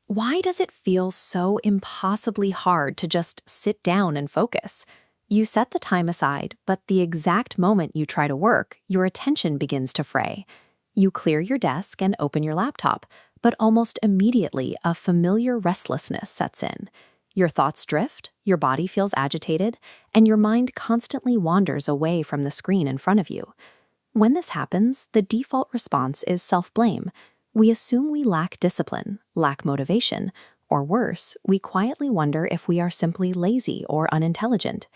Why does it feel so impossibly hard to just sit down and focus? You set the time aside, but the exact moment you try to work, your attention begins to fray. You clear your desk and open your laptop, but almost immediately a familiar restlessness sets in. Your thoughts drift, your body feels agitated, and your mind constantly wanders away from the screen in front of you. When this happens, the default response is self-blame. We assume we lack discipline, lack motivation, or worse, we quietly wonder if we are simply lazy or unintelligent.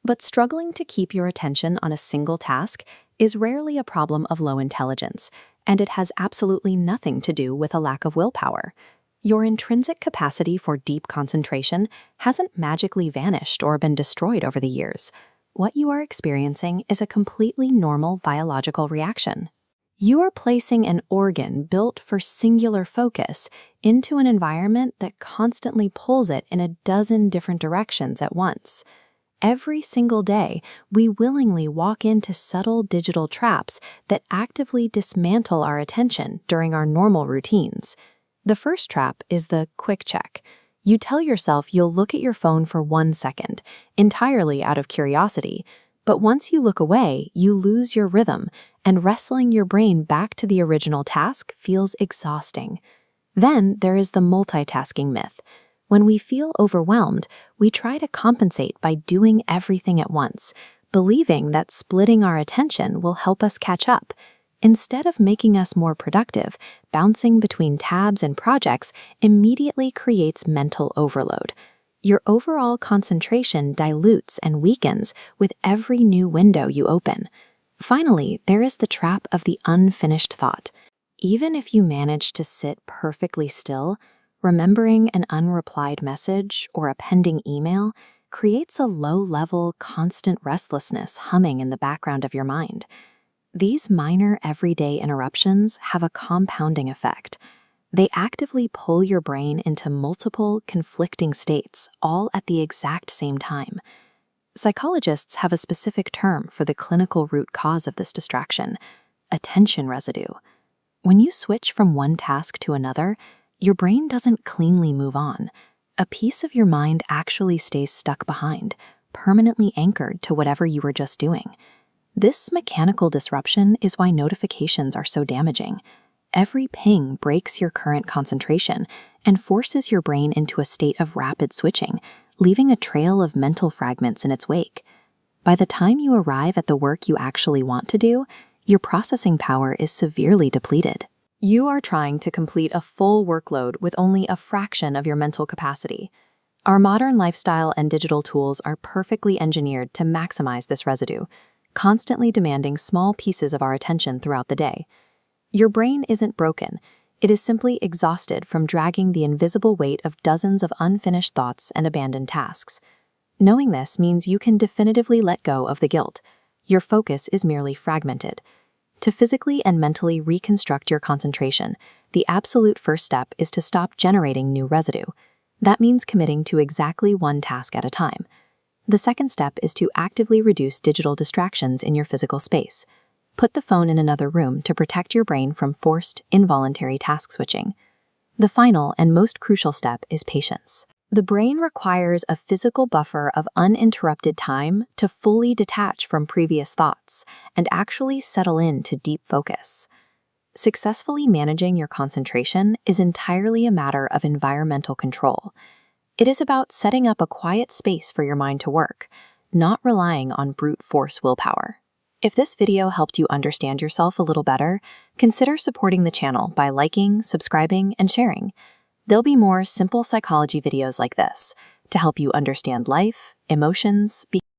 But struggling to keep your attention on a single task is rarely a problem of low intelligence, and it has absolutely nothing to do with a lack of willpower. Your intrinsic capacity for deep concentration hasn't magically vanished or been destroyed over the years. What you are experiencing is a completely normal biological reaction. You are placing an organ built for singular focus into an environment that constantly pulls it in a dozen different directions at once. Every single day, we willingly walk into subtle digital traps that actively dismantle our attention during our normal routines. The first trap is the quick check. You tell yourself you'll look at your phone for 1 second, entirely out of curiosity, but once you look away, you lose your rhythm, and wrestling your brain back to the original task feels exhausting. Then there is the multitasking myth. When we feel overwhelmed, we try to compensate by doing everything at once, believing that splitting our attention will help us catch up. Instead of making us more productive, bouncing between tabs and projects immediately creates mental overload. Your overall concentration dilutes and weakens with every new window you open. Finally, there is the trap of the unfinished thought. Even if you manage to sit perfectly still, remembering an unreplied message or a pending email creates a low-level, constant restlessness humming in the background of your mind. These minor everyday interruptions have a compounding effect. They actively pull your brain into multiple, conflicting states, all at the exact same time. Psychologists have a specific term for the clinical root cause of this distraction: attention residue. When you switch from one task to another, your brain doesn't cleanly move on. A piece of your mind actually stays stuck behind, permanently anchored to whatever you were just doing. This mechanical disruption is why notifications are so damaging. Every ping breaks your current concentration and forces your brain into a state of rapid switching, leaving a trail of mental fragments in its wake. By the time you arrive at the work you actually want to do, your processing power is severely depleted. You are trying to complete a full workload with only a fraction of your mental capacity. Our modern lifestyle and digital tools are perfectly engineered to maximize this residue, constantly demanding small pieces of our attention throughout the day. Your brain isn't broken. It is simply exhausted from dragging the invisible weight of dozens of unfinished thoughts and abandoned tasks. Knowing this means you can definitively let go of the guilt. Your focus is merely fragmented. To physically and mentally reconstruct your concentration, the absolute first step is to stop generating new residue. That means committing to exactly one task at a time. The second step is to actively reduce digital distractions in your physical space. Put the phone in another room to protect your brain from forced, involuntary task switching. The final and most crucial step is patience. The brain requires a physical buffer of uninterrupted time to fully detach from previous thoughts and actually settle into deep focus. Successfully managing your concentration is entirely a matter of environmental control. It is about setting up a quiet space for your mind to work, not relying on brute force willpower. If this video helped you understand yourself a little better, consider supporting the channel by liking, subscribing, and sharing. There'll be more simple psychology videos like this to help you understand life, emotions, behavior,